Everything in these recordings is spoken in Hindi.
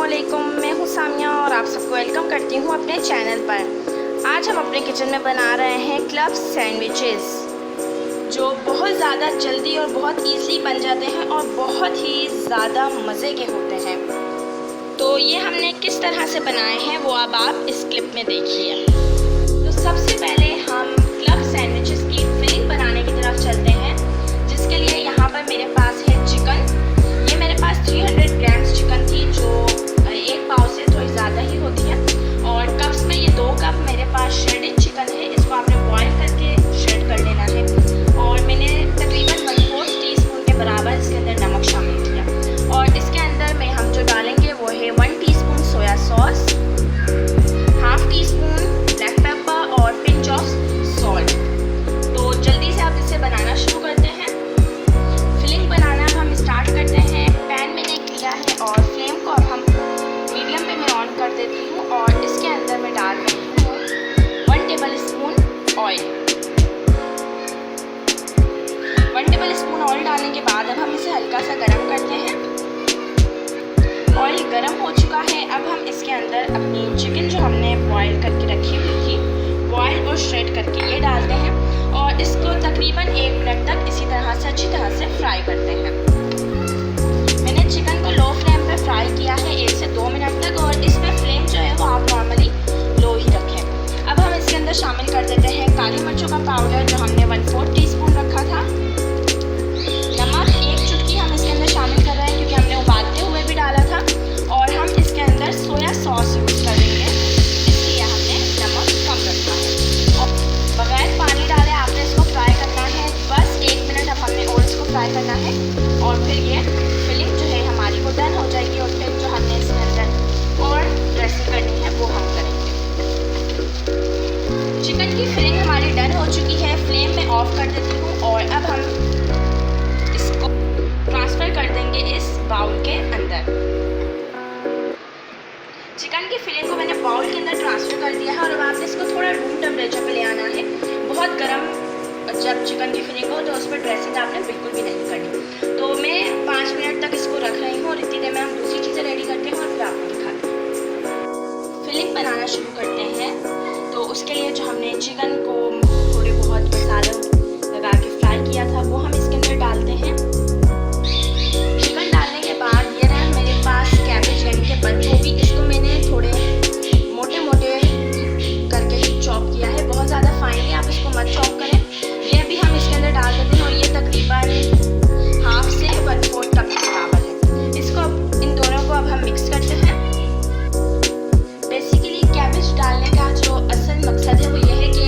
अस्सलामुअलैकुम, मैं हूँ सामिया और आप सबको वेलकम करती हूँ अपने चैनल पर। आज हम अपने किचन में बना रहे हैं क्लब सैंडविचेस, जो बहुत ज़्यादा जल्दी और बहुत ईज़िली बन जाते हैं और बहुत ही ज़्यादा मज़े के होते हैं। तो ये हमने किस तरह से बनाए हैं वो अब आप इस क्लिप में देखिए। तो सबसे पहले हम क्लब सैंडविचेस की फिलिंग बनाने की तरफ चलते हैं, जिसके लिए यहाँ पर मेरे पास है चिकन। ये मेरे पास 300 ग्राम्स चिकन थी, जो एक पाव से थोड़ी ज़्यादा ही होती है। और कप्स में ये 2 कप मेरे पास श्रेडेड चिकन है, इसको आपने बॉईल करके श्रेड कर लेना है। और मैंने तकरीबन 1/4 टीस्पून के बराबर इसके अंदर नमक शामिल किया। और इसके अंदर में हम जो डालेंगे वो है 1 teaspoon soya sauce, half teaspoon black pepper और पिंच ऑफ सॉल्ट। तो जल्दी से आप इसे बनाना शुरू करते हैं। फिलिंग बनाना अब हम स्टार्ट करते हैं। पैन मैंने लिया है और फ्लेम को अब हम मीडियम पे मैं ऑन कर देती हूँ और इसके अंदर मैं डाल रही हूँ 1 table spoon oil. 1 table spoon oil डालने के बाद अब हम इसे हल्का सा गर्म करते हैं। ऑयल गर्म हो चुका है। अब हम इसके अंदर अपनी चिकन जो हमने बॉईल करके रखी हुई थी, बॉईल और श्रेड करके ये डालते हैं और इसको तकरीबन 1 मिनट तक इसी तरह से अच्छी तरह से फ्राई करते हैं। मैंने चिकन को लो फ्लेम पे फ्राई किया है 1 से 2 मिनट तक, और इसमें फ्लेम जो है वो आप नॉर्मली लो ही रखें। अब हम इसके अंदर शामिल कर देते हैं काली मिर्चों का पाउडर, जो हमने 1/4 टीस्पून रखा था। नमक 1 चुटकी हम इसके अंदर शामिल कर रहे हैं, क्योंकि हमने उबालते हुए भी डाला था। और हम इसके अंदर सोया सॉस यूज़ करेंगे, इसलिए हमने नमक कम रखा है। और बगैर पानी डाले आपने इसको फ्राई करना है, बस 1 मिनट अब हमने और इसको फ्राई करना है। और फिर ये फिलिंग जो है हमारी वो डन हो जाएगी, और फिर जो हमने इसके अंदर और ड्रेसिंग करनी है वो हम करेंगे। चिकन की फिलिंग हमारी डन हो चुकी है। फ्लेम में ऑफ कर देती हूँ और अब हम इसको ट्रांसफ़र कर देंगे इस बाउल के अंदर। चिकन की फिलिंग को मैंने बाउल के अंदर ट्रांसफ़र कर दिया है और अब आपने इसको थोड़ा रूम टेम्परेचर पे ले आना है। बहुत गर्म जब चिकन की फिलिंग हो तो उस पर ड्रेसिंग आपने बिल्कुल भी नहीं करनी। तो मैं 5 मिनट तक इसको रख रही हूँ और इतनी देर में हम दूसरी चीज़ें रेडी करते हैं और फिर आपको दिखाते हैं। फिलिंग बनाना शुरू करते हैं। तो उसके लिए जो हमने चिकन को थोड़े बहुत मसालों लगा के फ्राई किया था वो हम इसके अंदर डालते हैं। चिकन डालने के बाद ये रहा मेरे पास कैबेज यानी कि बंद गोभी, इसको मैंने थोड़े मोटे मोटे करके ही चॉप किया है, बहुत ज़्यादा फाइनली आप इसको मत चॉप करें। ये भी हम इसके अंदर डाल देते हैं और ये तकरीबन हाफ से 1/4 कप के बराबर है। इसको इन दोनों को अब हम मिक्स करते हैं। बेसिकली कैबेज डालने का जो असल मकसद है वो ये है कि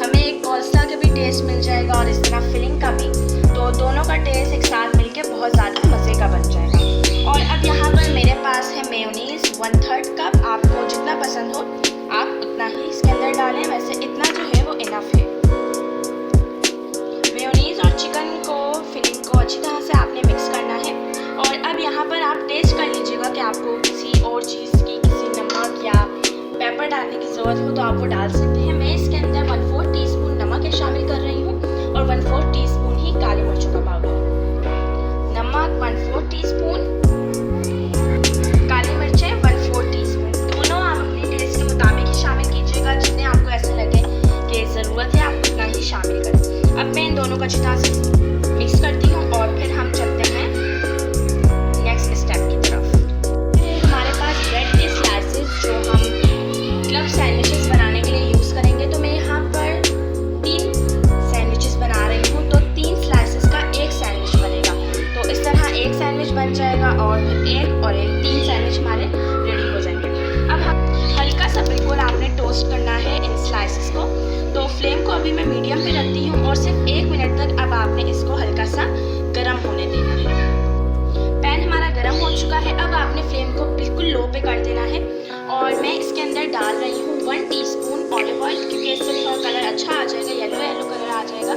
हमें एक कोल्सा का भी टेस्ट मिल जाएगा और इस तरह फिलिंग का भी, तो दोनों का टेस्ट एक साथ मिलके बहुत ज़्यादा मज़े का बन जाएगा। और अब यहाँ पर मेरे पास है मेयोनीज़ 1/3 कप। आपको जितना पसंद हो आप उतना ही इसके अंदर डालें, वैसे इतना जो है वो इनफ है। मेयोनीज़ और चिकन को फिलिंग को अच्छी तरह से आपने मिक्स करना है। और अब यहाँ पर आप टेस्ट कर लीजिएगा कि आपको किसी और चीज़ की, किसी नमक या पेपर डालने की ज़रूरत हो तो आप वो डाल सकते हैं। मैं इसके अंदर 1/4 टीस्पून नमक शामिल कर रही हूँ और 1/4 टीस्पून ही काली मिर्चों का पाउडर। नमक 1/4 टीस्पून, काली मिर्चें 1/4 टीस्पून। दोनों आप अपने टेस्ट के मुताबिक ही शामिल कीजिएगा, जितने आपको ऐसे लगे कि ज़रूरत है आप उतना ही शामिल करें। अब मैं इन दोनों को अच्छी तरह से मिक्स करती हूँ और फिर हम चलते हैं नेक्स्ट स्टेप की तरफ। हमारे पास ब्रेड के स्लाइसेस जो हम क्लब सैंडविचेस बनाने के लिए यूज़ करेंगे। तो मैं यहाँ पर 3 सैंडविचेस बना रही हूँ, तो 3 स्लाइसेस का 1 सैंडविच बनेगा। तो इस तरह 1 सैंडविच बन जाएगा और एक और एक 3 सैंडविच हमारे रेडी हो जाएंगे। अब हम हल्का सा बिल्कुल आपने टोस्ट करना है इन स्लाइसेस को। तो फ्लेम को अभी मैं मीडियम पे रखती हूँ और सिर्फ 1 मिनट तक अब आपने इसको हल्का सा गर्म होने देना है। पैन हमारा गर्म हो चुका है। अब आपने फ्लेम को बिल्कुल लो पे कर देना है और मैं इसके अंदर डाल रही हूँ 1 टीस्पून ऑलिव ऑयल, क्योंकि इससे थोड़ा कलर अच्छा आ जाएगा, येलो येलो कलर आ जाएगा।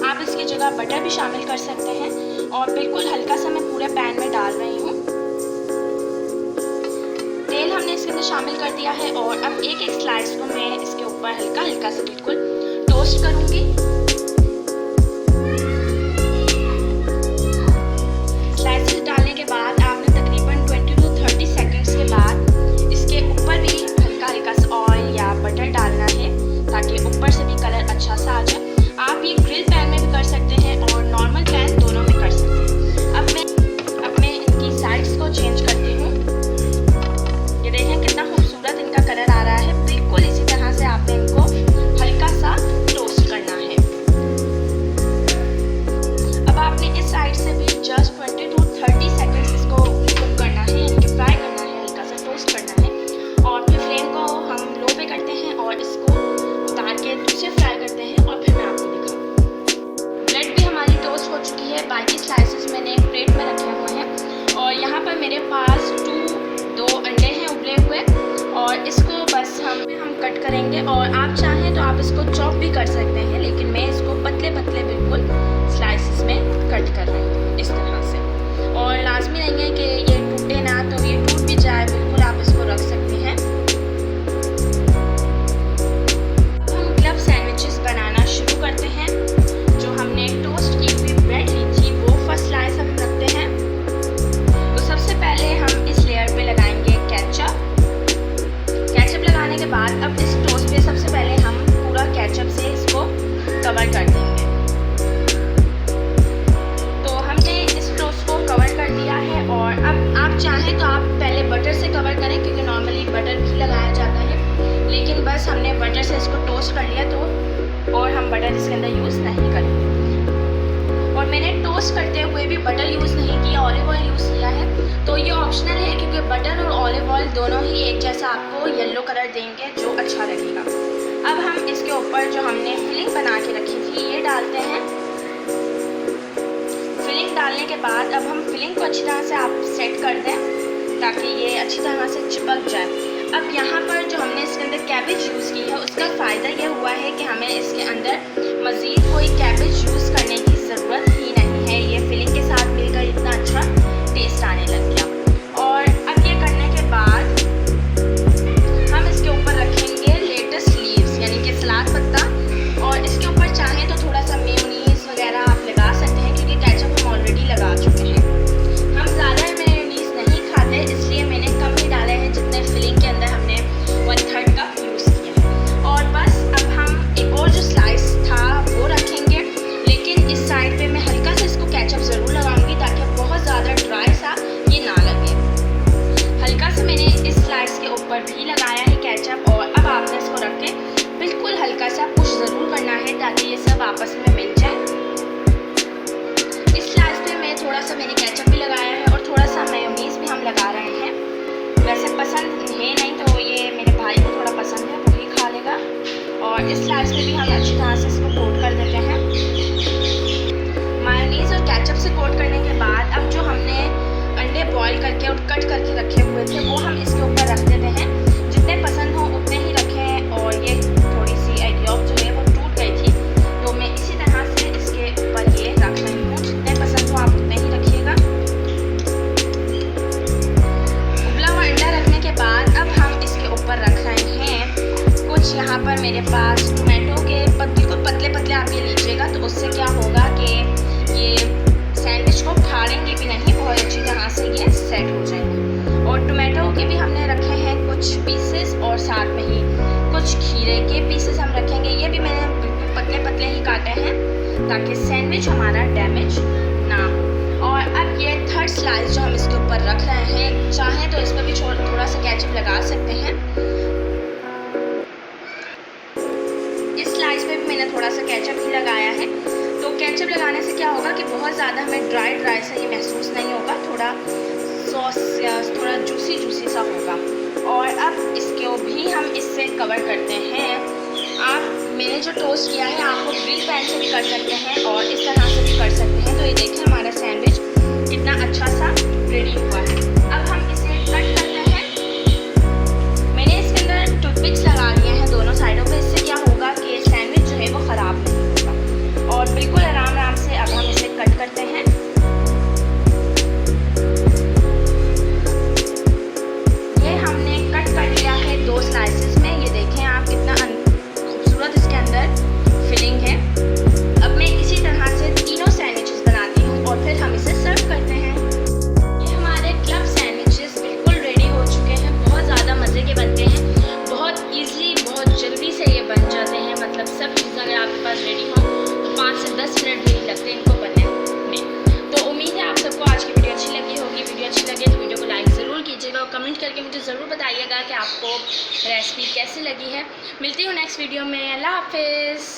आप इसकी जगह बटर भी शामिल कर सकते हैं। और बिल्कुल हल्का सा मैं पूरे पैन में डाल रही हूँ। तेल हमने इसके अंदर शामिल कर दिया है और अब एक एक स्लाइस को मैं इसके ऊपर हल्का हल्का से बिल्कुल टोस्ट करूँगी। स्लाइसेस डालने के बाद आपने तकरीबन 20 to 30 सेकंड्स के कट करेंगे। और आप चाहें तो आप इसको चॉप भी कर सकते हैं, लेकिन मैं इसको पतले पतले बिल्कुल स्लाइसिस में कट कर रही हूँ इस तरह से। और लाजमी नहीं है कि ये टूटे ना, तो ये टूट भी जाए बिल्कुल आप इसको रख सकते हैं। हम क्लब सैंडविचेस बनाना शुरू करते हैं। जो हमने टोस्ट की हुई ब्रेड ली थी वो फर्स्ट स्लाइस हम रखते हैं। तो सबसे पहले हम इस लेयर पे लगाएंगे केचप। केचप लगाने के बाद अब इस टोस्ट पे सबसे पहले हम पूरा केचप से इसको कवर कर देंगे। तो हमने इस टोस्ट को कवर कर दिया है। और अब आप चाहें तो आप पहले बटर से कवर करें, क्योंकि नॉर्मली बटर भी लगाया जाता है, लेकिन बस हमने बटर से इसको टोस्ट कर लिया तो, और हम बटर इसके अंदर यूज़ नहीं करेंगे। और मैंने टोस्ट करते हुए भी बटर यूज़ नहीं किया, ऑलिव ऑयल यूज़ किया है। तो ये ऑप्शनल है, क्योंकि बटर और ऑलिव ऑयल दोनों ही एक जैसा आपको येलो कलर देंगे जो अच्छा लगेगा। अब हम इसके ऊपर जो हमने फिलिंग बना के रखी थी ये डालते हैं। फिलिंग डालने के बाद अब हम फिलिंग को अच्छी तरह से आप सेट कर दें ताकि ये अच्छी तरह से चिपक जाए। अब यहाँ पर जो हमने इसके अंदर कैबेज यूज़ की है उसका फ़ायदा ये हुआ है कि हमें इसके अंदर मज़ीद कोई कैबेज यूज़ करने की ज़रूरत ही नहीं है। ये फिलिंग के साथ मिलकर इतना अच्छा टेस्ट आने लग गया। और अब ये करने के बाद हम इसके ऊपर रखेंगे लेटस लीव्स यानी कि सलाद पत्ता। और इसके ऊपर चाहें तो थोड़ा सा मेयोनीज़ वगैरह आप लगा सकते हैं, क्योंकि केचप हम ऑलरेडी लगा चुके हैं। हम ज़्यादा मेयोनीज़ नहीं खाते, इसलिए मैंने कम ही डाले हैं जितने फिलिंग के अंदर हमने 1/3 कप यूज़ किया है। और बस अब हम एक और जो स्लाइस था वो रखेंगे, लेकिन इस साइड पे मैं हल्का सा इसको केचप ज़रूर लगाऊंगी ताकि बहुत ज़्यादा ड्राई सा ये ना लगे। हल्का सा मैंने इस स्लाइस के ऊपर भी लगाया है केचप। और अब आपने इसको रख के बिल्कुल हल्का सा पुश ज़रूर करना है ताकि ये सब आपस में मिल जाए। इस स्लाइस पे मैं थोड़ा सा मैंने केचप भी लगाया है और थोड़ा सा मेयोनीज़ भी हम लगा रहे हैं। वैसे पसंद है नहीं तो ये मेरे भाई को थोड़ा पसंद है, वो ही खा लेगा। और इस स्लाइस पे भी हम अच्छी तरह से इसको कोट कर देते हैं। मायोनीज़ और केचप से कोट करने के बाद अब जो हमने अंडे बॉईल करके और कट करके रखे हुए थे वो हम इसके ऊपर रख देते हैं। जितने पसंद हो उतने ही रखें। और ये थोड़ी सी एग यॉक जो है वो टूट गई थी, तो मैं इसी तरह से इसके ऊपर ये रख रही हूँ। जितने पसंद हो आप उतने ही रखिएगा। उबला हुआ अंडा रखने के बाद अब हम इसके ऊपर रख रहे हैं कुछ यहाँ पर मेरे पास टोमेटो के बिल्कुल पतले पतले आप ये लीजिएगा, तो उससे क्या होगा कि ये सैंडविच को फाड़ेंगे भी नहीं, बहुत अच्छी तरह से ये सेट हो जाएंगे। और टोमेटो के भी हमने रखे हैं कुछ पीसेस, और साथ में ही कुछ खीरे के पीसेस हम रखेंगे। ये भी मैंने बिल्कुल पतले पतले ही काटे हैं ताकि सैंडविच हमारा डैमेज ना हो। और अब ये 3rd स्लाइस जो हम इसके ऊपर रख रहे हैं, चाहें तो इस पर भी थोड़ा सा केचप लगा सकते हैं। इस स्लाइस पे भी मैंने थोड़ा सा केचप ही लगाया है। तो केचप लगाने से क्या होगा कि बहुत ज़्यादा हमें ड्राई सा ये महसूस नहीं होगा, थोड़ा सॉस या थोड़ा जूसी सा होगा। और अब इसको भी हम इससे कवर करते हैं। मैंने जो टोस्ट किया है आप वो ग्रिल पैन से भी कर सकते हैं और इस तरह से भी कर सकते हैं। तो ये देखें हमारा सैंडविच कितना अच्छा सा रेडी हुआ है। अब हम इसे कट करते हैं। मैंने इसके अंदर टूथपिक्स लगा लिए हैं दोनों साइडों पे। इससे क्या होगा कि सैंडविच जो है वो ख़राब नहीं होगा। और बिल्कुल आराम से अब हम इसे कट करते हैं। ये हमने कट कर लिया है 2 स्लाइसेस में। ये देखें आप कितना खूबसूरत इसके अंदर फिलिंग है। अब मैं इसी तरह से तीनों सैंडविचेस बनाती हूँ और फिर हम इसे सर्व करते हैं। ये हमारे क्लब सैंडविचेस बिल्कुल रेडी हो चुके हैं। बहुत ज़्यादा मज़े के बनते हैं, बहुत ईजीली बहुत जल्दी से ये बन जाते हैं। मतलब सब चीज़ें अगर आपके पास रेडी हो तो 5 से 10 मिनट भी नहीं लगते इनको बनने में। तो उम्मीद है आप सबको आज की वीडियो अच्छी लगी होगी। वीडियो अच्छी लगे तो वीडियो को लाइक ज़रूर कीजिएगा और कमेंट करके मुझे ज़रूर बताइएगा कि आपको रेसिपी कैसी लगी है। मिलती हूँ नेक्स्ट वीडियो में। अल्लाह हाफिज़।